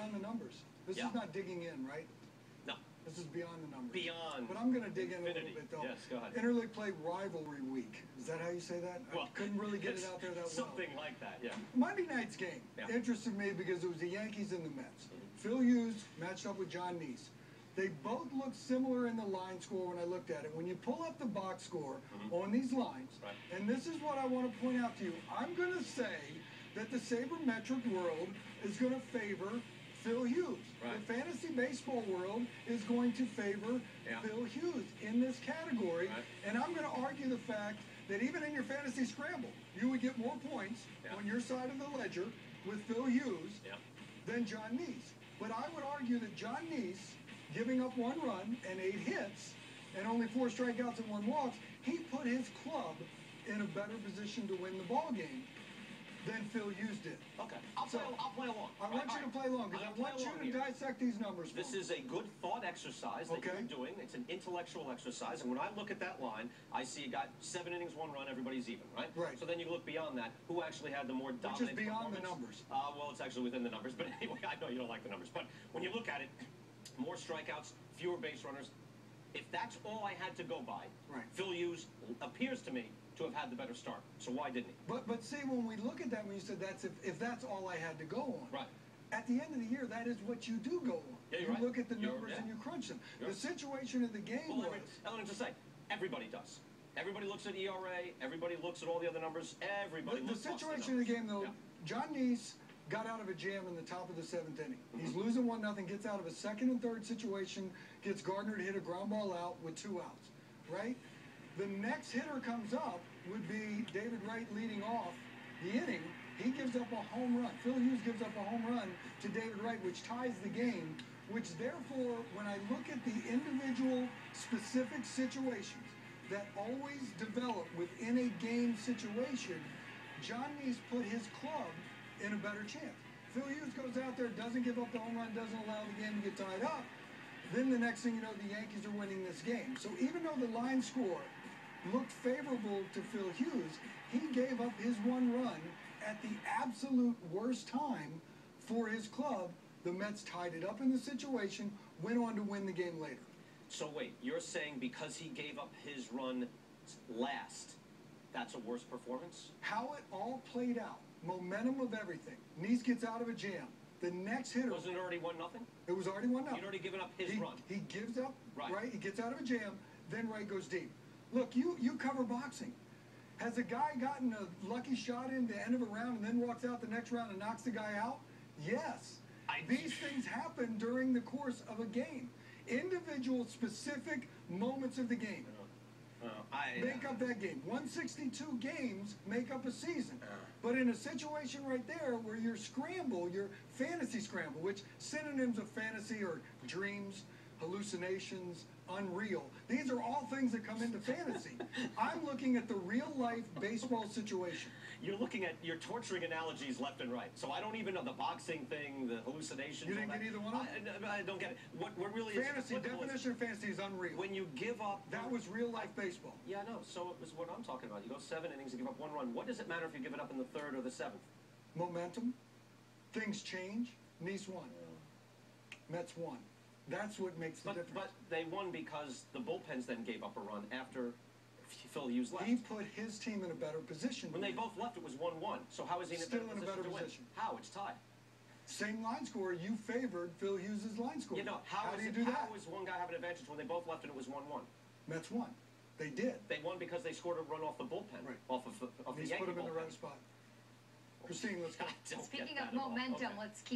beyond the numbers. This is not digging in, right? No. This is beyond the numbers. Beyond. But I'm going to dig in a little bit, though. Yes, go ahead. Interleague play rivalry week. Is that how you say that? Well, I couldn't really get it out there that well. Something like that, yeah. Monday night's game interested me because it was the Yankees and the Mets. Phil Hughes matched up with John Neese. They both looked similar in the line score when I looked at it. When you pull up the box score on these lines, and this is what I want to point out to you, I'm going to say that the sabermetric world is going to favor Phil Hughes. The fantasy baseball world is going to favor Phil Hughes in this category. And I'm going to argue the fact that even in your fantasy scramble, you would get more points on your side of the ledger with Phil Hughes than John Neese. But I would argue that John Neese, giving up 1 run and 8 hits and only 4 strikeouts and 1 walk, he put his club in a better position to win the ball game than Phil Hughes did. Okay, I'll play along. I want you to play along because I want you to dissect these numbers. This is a good thought exercise that you're doing. It's an intellectual exercise, and when I look at that line, I see you got 7 innings, 1 run, everybody's even, right? Right. So then you look beyond that. Who actually had the more dominant Which is beyond the numbers. Well, it's actually within the numbers, but anyway, I know you don't like the numbers. But when you look at it, more strikeouts, fewer base runners. If that's all I had to go by, Phil Hughes appears to me to have had the better start. So why didn't he? But see, when we look at that, when you said that's if that's all I had to go on, at the end of the year, that is what you do go on. Yeah, you look at the numbers and you crunch them. The situation of the game was... Let me just say, everybody does. Everybody looks at ERA. Everybody looks at all the other numbers. Everybody looks at the situation of the game, though, John Neese got out of a jam in the top of the 7th inning. He's losing 1-0, gets out of a 2nd and 3rd situation, gets Gardner to hit a ground ball out with 2 outs, right? The next hitter comes up would be David Wright leading off the inning. He gives up a home run. Phil Hughes gives up a home run to David Wright, which ties the game, which therefore, when I look at the individual specific situations that always develop within a game situation, John Neese put his club in a better chance. Phil Hughes goes out there, doesn't give up the home run, doesn't allow the game to get tied up. Then the next thing you know, the Yankees are winning this game. So even though the line score looked favorable to Phil Hughes, he gave up his 1 run at the absolute worst time for his club. The Mets tied it up in the situation, went on to win the game later. So wait, you're saying because he gave up his run last, that's a worse performance? How it all played out, momentum of everything. Neese gets out of a jam. The next hitter... Wasn't it already 1-0? It was already 1-0. He'd already given up his run. He gives up, he gets out of a jam, then Wright goes deep. Look, you cover boxing. Has a guy gotten a lucky shot in the end of a round and then walks out the next round and knocks the guy out? Yes. These things happen during the course of a game. Individual, specific moments of the game make up that game. 162 games make up a season. But in a situation right there where your scramble, your fantasy scramble, which synonyms of fantasy are dreams, hallucinations, unreal. These are all things that come into fantasy. I'm looking at the real-life baseball situation. You're torturing analogies left and right. So I don't even know the boxing thing, the hallucinations. You didn't get either one of them? I don't get it. What really fantasy, definition of fantasy is unreal. When you give up... That was real-life baseball. Yeah, I know. So it was what I'm talking about. You go 7 innings and give up 1 run. What does it matter if you give it up in the 3rd or the 7th? Momentum. Things change. Neese won. Mets won. That's what makes the difference. But they won because the bullpens then gave up a run after Phil Hughes left. He put his team in a better position. When they both left, it was 1-1. So how is he still in a better position? How? It's tied. Same line score. You favored Phil Hughes' line score. You know, how do you do that? How is one guy have an advantage when they both left and it was 1-1? Mets won. They did. They won because they scored a run off the bullpen. Off of the Yankee put him in the bullpen. right spot. Christine, let's go. Speaking of momentum, let's keep